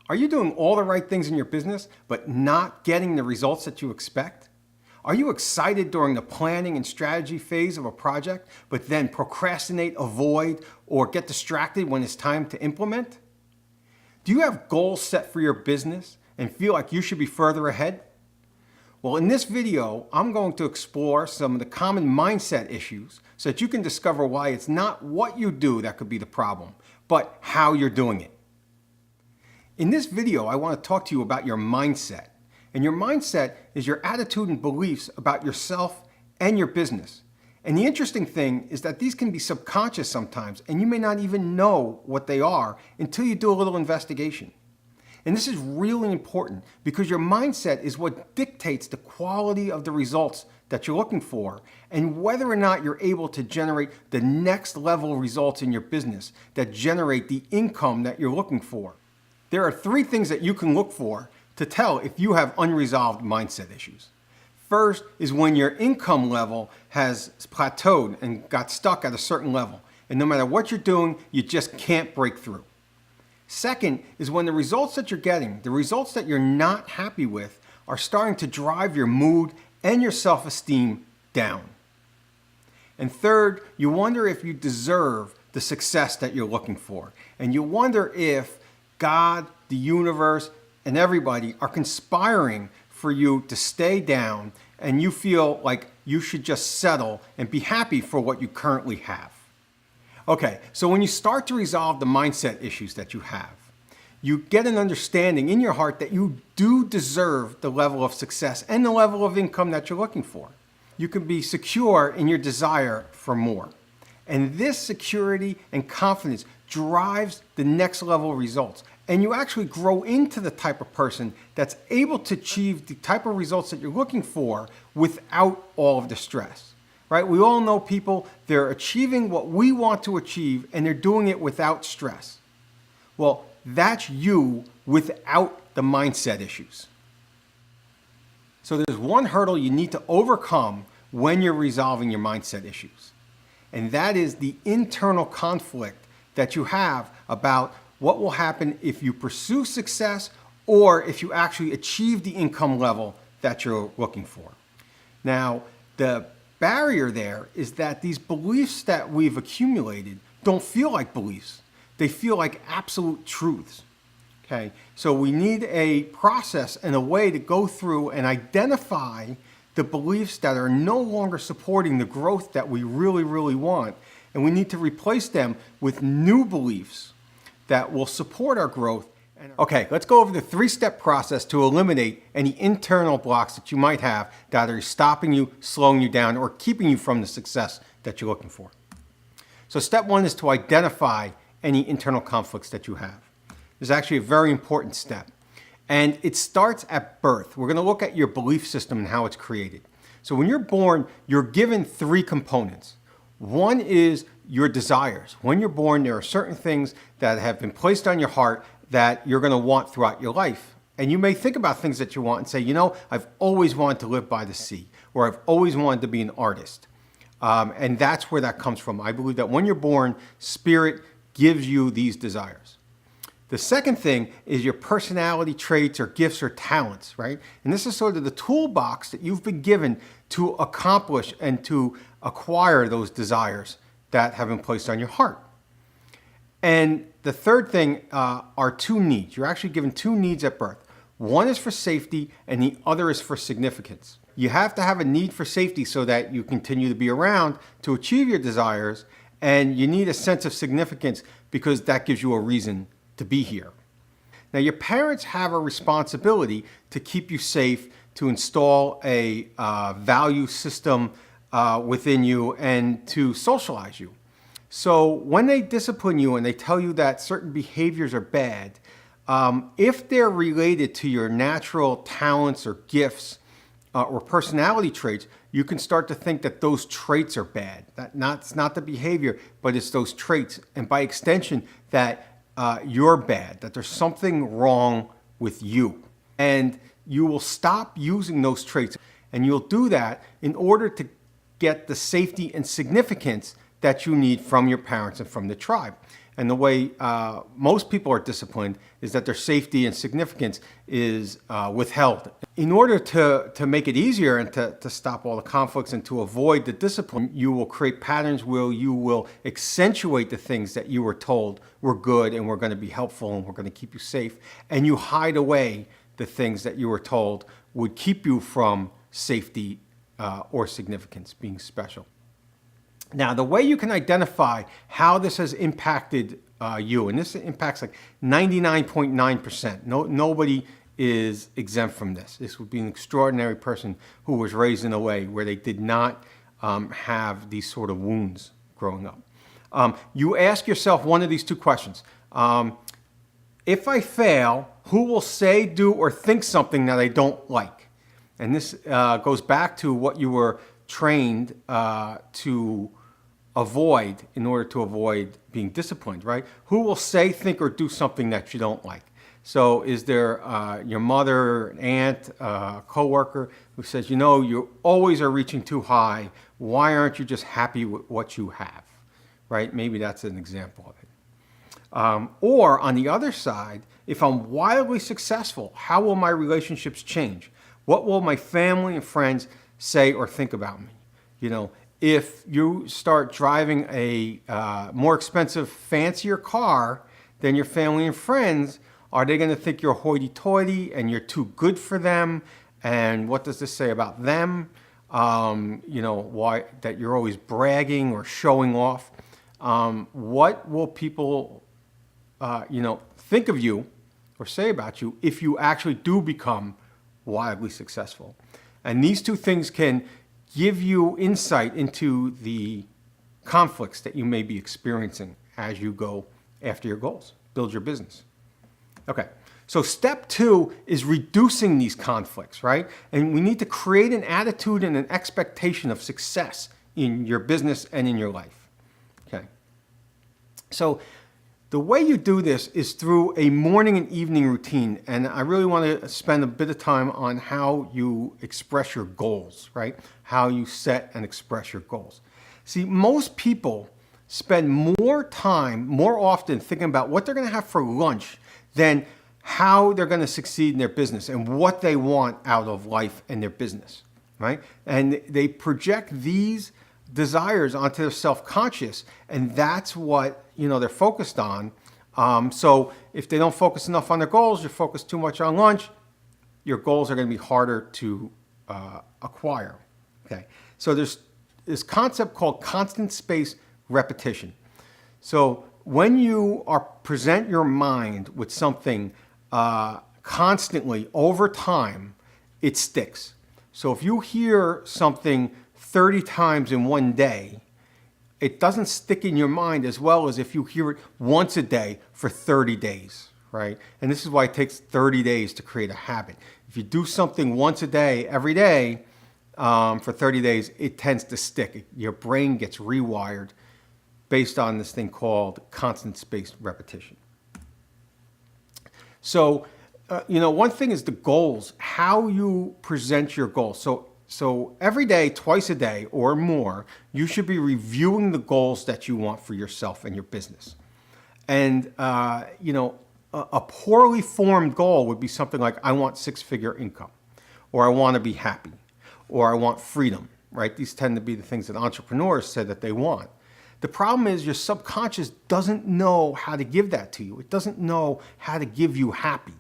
Are you doing all the right things in your business, but not getting the results that you expect? Are you excited during the planning and strategy phase of a project, but then procrastinate, avoid, or get distracted when it's time to implement? Do you have goals set for your business and feel like you should be further ahead? Well, in this video, I'm going to explore some of the common mindset issues so that you can discover why it's not what you do that could be the problem, but how you're doing it. In this video, I want to talk to you about your mindset. And your mindset is your attitude and beliefs about yourself and your business. And the interesting thing is that these can be subconscious sometimes, and you may not even know what they are until you do a little investigation. And this is really important because your mindset is what dictates the quality of the results that you're looking for and whether or not you're able to generate the next level results in your business that generate the income that you're looking for. There are three things that you can look for to tell if you have unresolved mindset issues. First is when your income level has plateaued and got stuck at a certain level. And no matter what you're doing, you just can't break through. Second is when the results that you're getting, the results that you're not happy with, are starting to drive your mood and your self-esteem down. And third, you wonder if you deserve the success that you're looking for. And you wonder if God, the universe, and everybody are conspiring for you to stay down and you feel like you should just settle and be happy for what you currently have. Okay, so when you start to resolve the mindset issues that you have, you get an understanding in your heart that you do deserve the level of success and the level of income that you're looking for. You can be secure in your desire for more. And this security and confidence drives the next level results. And you actually grow into the type of person that's able to achieve the type of results that you're looking for without all of the stress. Right? We all know people, they're achieving what we want to achieve and they're doing it without stress. Well, that's you without the mindset issues. So there's one hurdle you need to overcome when you're resolving your mindset issues. And that is the internal conflict that you have about what will happen if you pursue success or if you actually achieve the income level that you're looking for. Now, the barrier there is that these beliefs that we've accumulated don't feel like beliefs. They feel like absolute truths. Okay, so we need a process and a way to go through and identify the beliefs that are no longer supporting the growth that we really, really want. And we need to replace them with new beliefs that will support our growth. Okay, let's go over the three-step process to eliminate any internal blocks that you might have that are stopping you, slowing you down, or keeping you from the success that you're looking for. So step one is to identify any internal conflicts that you have. This is actually a very important step. And it starts at birth. We're going to look at your belief system and how it's created. So when you're born, you're given three components. One is your desires. When you're born, there are certain things that have been placed on your heart that you're going to want throughout your life. And you may think about things that you want and say, you know, I've always wanted to live by the sea, or I've always wanted to be an artist. And that's where that comes from. I believe that when you're born, Spirit gives you these desires. The second thing is your personality traits or gifts or talents, right? And this is sort of the toolbox that you've been given to accomplish and to acquire those desires that have been placed on your heart. And the third thing are two needs. You're actually given two needs at birth. One is for safety and the other is for significance. You have to have a need for safety so that you continue to be around to achieve your desires, and you need a sense of significance because that gives you a reason to be here. Now, your parents have a responsibility to keep you safe, to install a value system within you and to socialize you. So when they discipline you and they tell you that certain behaviors are bad, if they're related to your natural talents or gifts or personality traits, you can start to think that those traits are bad. It's not the behavior, but it's those traits. And by extension, that you're bad, that there's something wrong with you. And you will stop using those traits. And you'll do that in order to get the safety and significance that you need from your parents and from the tribe. And the way most people are disciplined is that their safety and significance is withheld. In order to make it easier and to stop all the conflicts and to avoid the discipline, you will create patterns where you will accentuate the things that you were told were good and were going to be helpful and were going to keep you safe. And you hide away the things that you were told would keep you from safety or significance, being special. Now, the way you can identify how this has impacted you, and this impacts like 99.9%. Nobody is exempt from this. This would be an extraordinary person who was raised in a way where they did not have these sort of wounds growing up. You ask yourself one of these two questions. If I fail, who will say, do, or think something that I don't like? And this goes back to what you were trained to avoid in order to avoid being disciplined, right? Who will say, think, or do something that you don't like? So is there your mother, an aunt, a coworker who says, you always are reaching too high. Why aren't you just happy with what you have, right? Maybe that's an example of it. Or on the other side, if I'm wildly successful, how will my relationships change? What will my family and friends say or think about me? If you start driving a more expensive, fancier car than your family and friends, are they going to think you're hoity-toity and you're too good for them? And what does this say about them? Why that you're always bragging or showing off? What will people, think of you or say about you if you actually do become wildly successful? And these two things can give you insight into the conflicts that you may be experiencing as you go after your goals, build your business. Okay, so step 2 is reducing these conflicts, right? And we need to create an attitude and an expectation of success in your business and in your life. Okay, so the way you do this is through a morning and evening routine, and I really want to spend a bit of time on how you express your goals, right? How you set and express your goals. See, most people spend more time, more often thinking about what they're going to have for lunch than how they're going to succeed in their business and what they want out of life and their business, right? And they project these desires onto their self-conscious, and that's what they're focused on. So if they don't focus enough on their goals, you focus too much on lunch, your goals are going to be harder to acquire. Okay, so there's this concept called constant space repetition. So when you present your mind with something constantly over time, it sticks. So if you hear something 30 times in one day, it doesn't stick in your mind as well as if you hear it once a day for 30 days, right? And this is why it takes 30 days to create a habit. If you do something once a day, every day, for 30 days, it tends to stick. Your brain gets rewired based on this thing called constant spaced repetition. So, one thing is the goals, how you present your goals. So every day, twice a day or more, you should be reviewing the goals that you want for yourself and your business. And, a poorly formed goal would be something like, I want 6-figure income, or I want to be happy, or I want freedom, right? These tend to be the things that entrepreneurs say that they want. The problem is your subconscious doesn't know how to give that to you. It doesn't know how to give you happy.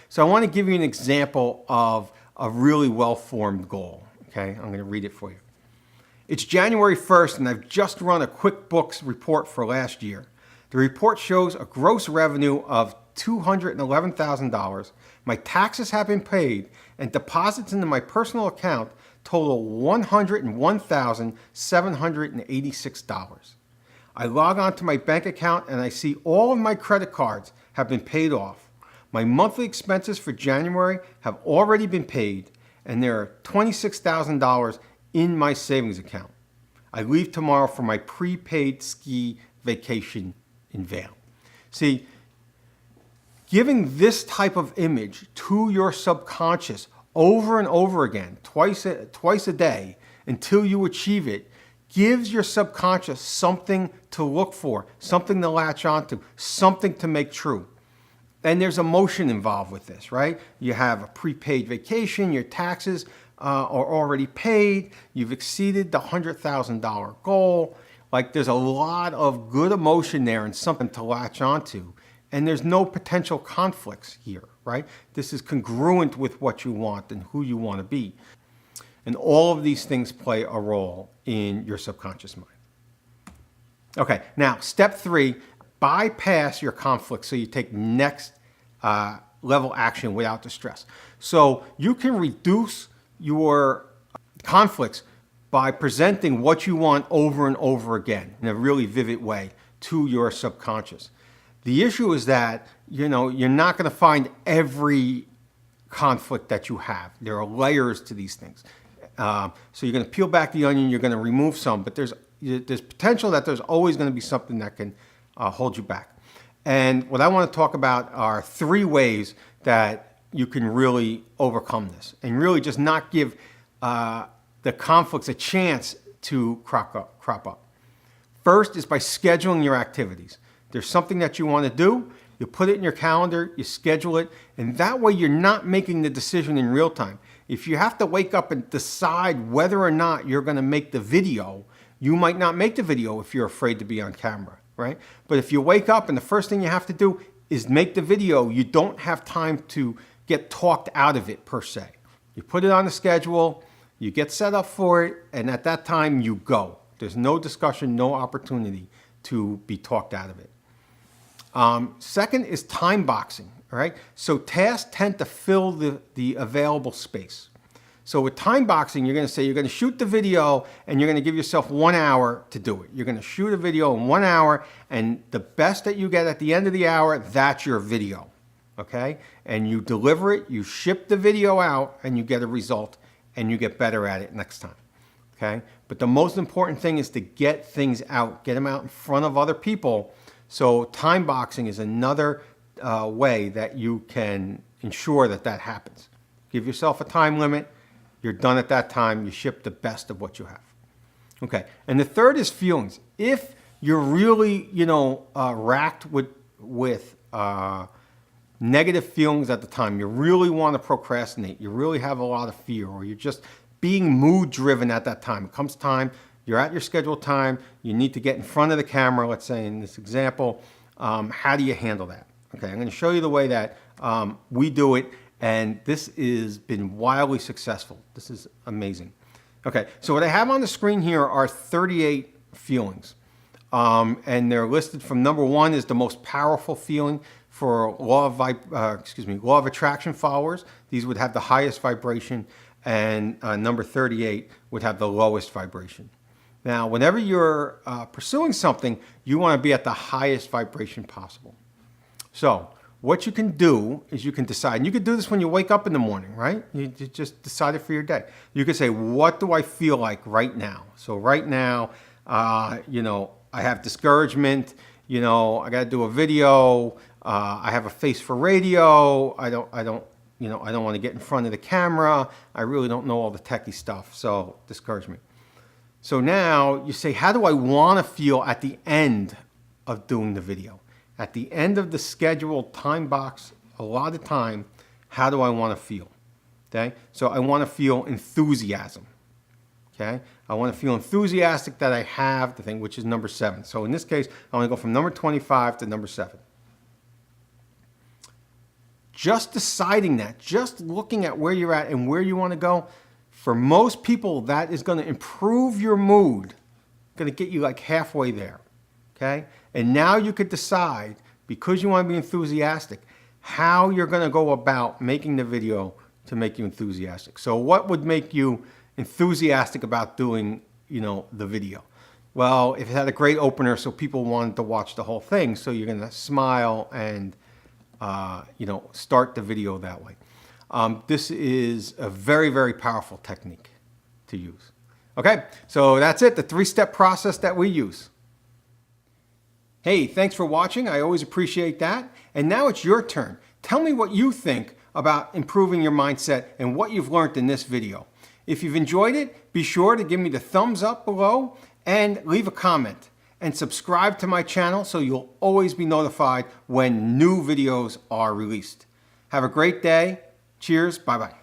So I want to give you an example of a really well-formed goal. Okay, I'm going to read it for you. It's January 1st, and I've just run a QuickBooks report for last year. The report shows a gross revenue of $211,000. My taxes have been paid, and deposits into my personal account total $101,786. I log on to my bank account, and I see all of my credit cards have been paid off. My monthly expenses for January have already been paid, and there are $26,000 in my savings account. I leave tomorrow for my prepaid ski vacation in Vail. See, giving this type of image to your subconscious over and over again, twice a day, until you achieve it, gives your subconscious something to look for, something to latch onto, something to make true. And there's emotion involved with this, right? You have a prepaid vacation, your taxes are already paid, you've exceeded the $100,000 goal. Like there's a lot of good emotion there and something to latch onto. And there's no potential conflicts here, right? This is congruent with what you want and who you want to be. And all of these things play a role in your subconscious mind. Okay, now step 3, bypass your conflict so you take next level action without the stress. So you can reduce your conflicts by presenting what you want over and over again in a really vivid way to your subconscious. The issue is that, you're not going to find every conflict that you have. There are layers to these things. So you're going to peel back the onion, you're going to remove some, but there's potential that there's always going to be something that can hold you back. And what I want to talk about are 3 ways that you can really overcome this and really just not give the conflicts a chance to crop up. First is by scheduling your activities. There's something that you want to do, you put it in your calendar, you schedule it, and that way you're not making the decision in real time. If you have to wake up and decide whether or not you're going to make the video, you might not make the video if you're afraid to be on camera, right? But if you wake up and the first thing you have to do is make the video, you don't have time to get talked out of it per se. You put it on the schedule, you get set up for it, and at that time you go. There's no discussion, no opportunity to be talked out of it. Second is time boxing, all right? So tasks tend to fill the available space. So with time boxing, you're going to say you're going to shoot the video and you're going to give yourself 1 hour to do it. You're going to shoot a video in 1 hour, and the best that you get at the end of the hour, that's your video, okay? And you deliver it, you ship the video out, and you get a result, and you get better at it next time, okay? But the most important thing is to get things out, get them out in front of other people. So time boxing is another way that you can ensure that that happens. Give yourself a time limit. You're done at that time. You ship the best of what you have. Okay. And the third is feelings. If you're really, racked with negative feelings at the time, you really want to procrastinate, you really have a lot of fear, or you're just being mood driven at that time. It comes time, you're at your scheduled time, you need to get in front of the camera, let's say in this example. How do you handle that? Okay, I'm going to show you the way that we do it, and this has been wildly successful. This is amazing. Okay, so what I have on the screen here are 38 feelings, and they're listed from number 1 is the most powerful feeling for law of attraction followers. These would have the highest vibration, and number 38 would have the lowest vibration. Now, whenever you're pursuing something, you want to be at the highest vibration possible. So what you can do is you can decide, and you can do this when you wake up in the morning, right? You just decide it for your day. You can say, what do I feel like right now? So right now, I have discouragement, I got to do a video, I have a face for radio, I don't want to get in front of the camera, I really don't know all the techie stuff, so discouragement. So now you say, how do I want to feel at the end of doing the video? At the end of the scheduled time box, a lot of time, how do I want to feel? Okay, so I want to feel enthusiasm. Okay, I want to feel enthusiastic that I have the thing, which is number 7. So in this case, I want to go from number 25 to number 7. Just deciding that, just looking at where you're at and where you want to go, for most people, that is going to improve your mood, going to get you like halfway there, okay? And now you could decide, because you want to be enthusiastic, how you're going to go about making the video to make you enthusiastic. So what would make you enthusiastic about doing, the video? Well, if it had a great opener so people wanted to watch the whole thing, so you're going to smile and, start the video that way. This is a very, very powerful technique to use. Okay, so that's it, the 3-step process that we use. Hey, thanks for watching. I always appreciate that. And now it's your turn. Tell me what you think about improving your mindset and what you've learned in this video. If you've enjoyed it, be sure to give me the thumbs up below and leave a comment. And subscribe to my channel so you'll always be notified when new videos are released. Have a great day. Cheers. Bye-bye.